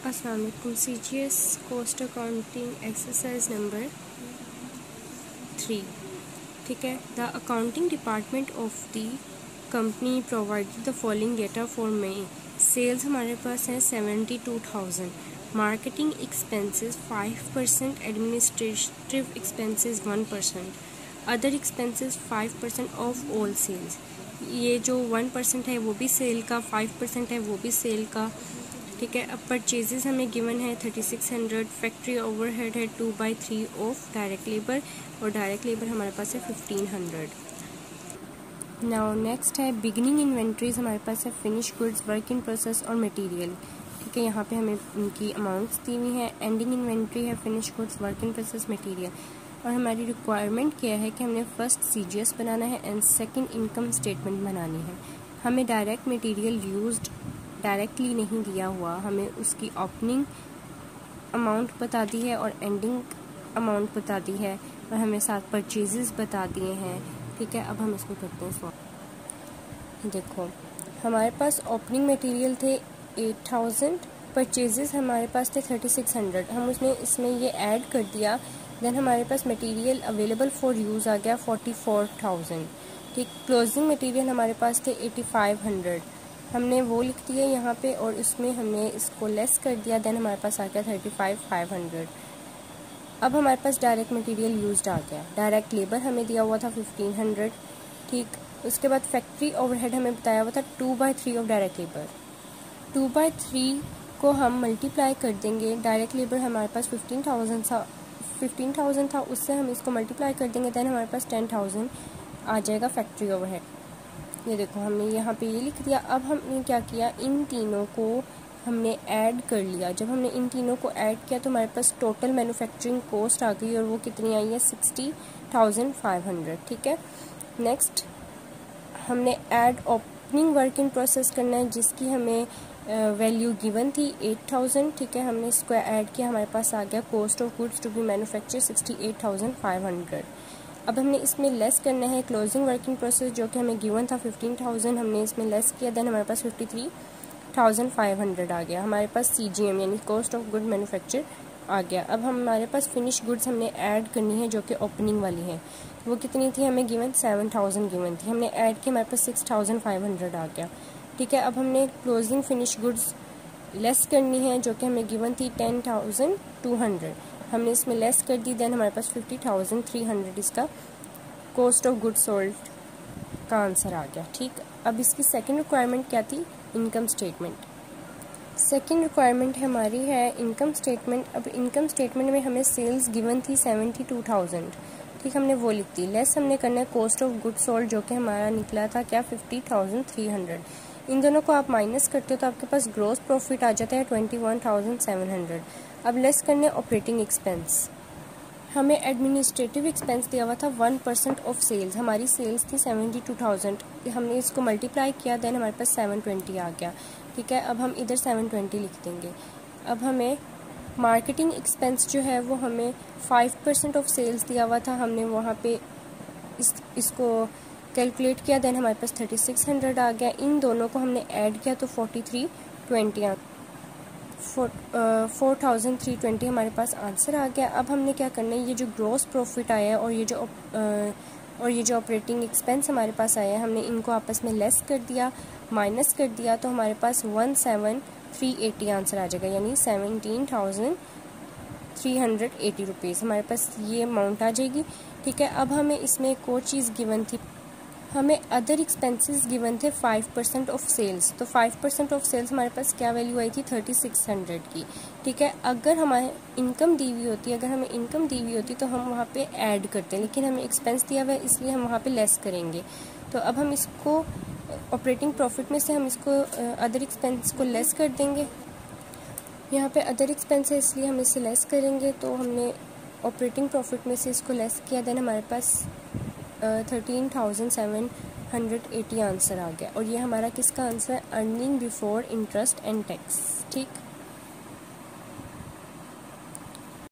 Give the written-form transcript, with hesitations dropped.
अस्सलाम वालेकुम। CGS cost accounting exercise number 3। ठीक है। The accounting department of the company provided the following data for May. Sales हमारे पास है 72,000, marketing expenses 5%, administrative expenses 1%, other expenses 5% of all sales. ये जो 1% है वो भी सेल का, 5% है वो भी सेल का। ठीक है। अब परचेजेस हमें गिवन है 3600, फैक्ट्री ओवरहेड है 2/3 ऑफ डायरेक्ट लेबर, और डायरेक्ट लेबर हमारे पास है 1500। नाउ नेक्स्ट है बिगिनिंग इन्वेंट्रीज हमारे पास है finish goods, work in process और मटेरियल। ठीक है, यहाँ पे हमें उनकी अमाउंट्स दी हुई है। एंडिंग इन्वेंट्री है finish goods, work in process, material. और हमारी रिक्वायरमेंट क्या है कि हमने फर्स्ट CGS बनाना है एंड सेकंड इनकम स्टेटमेंट बनानी है। हमें डायरेक्ट मटेरियल यूज्ड डायरेक्टली नहीं दिया हुआ, हमें उसकी ओपनिंग अमाउंट बता दी है और एंडिंग अमाउंट बता दी है, और हमें साथ परचेजेस बता दिए हैं। ठीक है, अब हम इसको करते हैं सॉल्व। देखो, हमारे पास ओपनिंग मटेरियल थे 8000, परचेजेस हमारे पास थे 3600। हम इसमें ये ऐड कर दिया, देन हमारे पास मटेरियल अवेलेबल फॉर यूज़ आ गया 44,000। ठीक, क्लोजिंग मटेरियल हमारे पास थे 8500, हमने वो लिख दिया यहाँ पे, और उसमें हमने इसको लेस कर दिया, देन हमारे पास आ गया 35,500। अब हमारे पास डायरेक्ट मटेरियल यूज्ड आ गया। डायरेक्ट लेबर हमें दिया हुआ था 1500। ठीक, उसके बाद फैक्ट्री ओवरहेड हमें बताया हुआ था 2/3 ऑफ डायरेक्ट लेबर। 2/3 को हम मल्टीप्लाई कर देंगे। डायरेक्ट लेबर हमारे पास 15,000 था, उससे हम इसको मल्टीप्लाई कर देंगे, देन हमारे पास 10,000 आ जाएगा फैक्ट्री ओवरहेड। ये देखो, हमने यहाँ पे ये लिख दिया। अब हमने क्या किया, इन तीनों को हमने ऐड कर लिया। जब हमने इन तीनों को ऐड किया तो हमारे पास टोटल मैन्युफैक्चरिंग कॉस्ट आ गई, और वो कितनी आई है 60,500। ठीक है। नेक्स्ट हमने add opening work in process करना है, जिसकी हमें वैल्यू गिवन थी 8000। ठीक है, हमने इसको ऐड किया, हमारे पास आ गया cost of goods to be manufacture 68,500। अब हमने इसमें लेस करना है क्लोजिंग वर्किंग प्रोसेस, जो कि हमें गिवन था 15,000, हमने इसमें लेस किया, देन हमारे पास 53,500 आ गया। हमारे पास CGM यानी कॉस्ट ऑफ गुड मैन्युफैक्चर आ गया। अब हमारे पास फिनिश गुड्स हमने ऐड करनी है, जो कि ओपनिंग वाली है। वो कितनी थी, हमें गिवन 7,000 गिवन थी, हमने ऐड किया, हमारे पास 6,500 आ गया। ठीक है, अब हमने क्लोजिंग फिनिश गुड्स लेस करनी है, जो कि हमें गिवन थी 10,200, हमने इसमें लेस कर दी, देन हमारे पास 50,300 इसका कॉस्ट ऑफ गुड सोल्ड का आंसर आ गया। ठीक, अब इसकी सेकंड रिक्वायरमेंट क्या थी, इनकम स्टेटमेंट। सेकंड रिक्वायरमेंट हमारी है इनकम स्टेटमेंट। अब इनकम स्टेटमेंट में हमें सेल्स गिवन थी 72,000। ठीक, हमने वो लिख दी। लेस हमने करना है कॉस्ट ऑफ गुड सोल्ड, जो कि हमारा निकला था क्या 50,300। इन दोनों को आप माइनस करते हो तो आपके पास ग्रॉस प्रॉफिट आ जाता है 21,700। अब लेस करने ऑपरेटिंग एक्सपेंस। हमें एडमिनिस्ट्रेटिव एक्सपेंस दिया हुआ था 1% ऑफ सेल्स, हमारी सेल्स थी 72,000, हमने इसको मल्टीप्लाई किया, देन हमारे पास 720 आ गया। ठीक है, अब हम इधर 720 लिख देंगे। अब हमें मार्केटिंग एक्सपेंस जो है वो हमें 5% ऑफ सेल्स दिया हुआ था, हमने वहाँ पे इसको कैलकुलेट किया, देन हमारे पास 3600 आ गया। इन दोनों को हमने ऐड किया तो 4320 4,320 हमारे पास आंसर आ गया। अब हमने क्या करना है, ये जो ग्रॉस प्रॉफिट आया है और ये जो ऑपरेटिंग एक्सपेंस हमारे पास आया है, हमने इनको आपस में लेस कर दिया, माइनस कर दिया, तो हमारे पास 17,380 आंसर आ जाएगा, यानी 17,380 रुपीज़ हमारे पास ये अमाउंट आ जाएगी। ठीक है, अब हमें इसमें एक और चीज़ गिवन थी, हमें अदर एक्सपेंसेस गिवन थे 5% ऑफ सेल्स। तो 5% ऑफ सेल्स हमारे पास क्या वैल्यू आई थी 3600 की। ठीक है, अगर हमारे इनकम दी हुई होती, अगर हमें इनकम दी हुई होती तो हम वहाँ पे ऐड करते हैं, लेकिन हमें एक्सपेंस दिया हुआ है इसलिए हम वहाँ पे लेस करेंगे। तो अब हम इसको ऑपरेटिंग प्रॉफिट में से हम इसको अदर एक्सपेंस को लेस कर देंगे। यहाँ पे अदर एक्सपेंस है इसलिए हम इसे लेस करेंगे, तो हमने ऑपरेटिंग प्रॉफिट में से इसको लेस किया, देन हमारे पास 13,780 आंसर आ गया। और ये हमारा किसका आंसर है, earning before interest and tax. ठीक।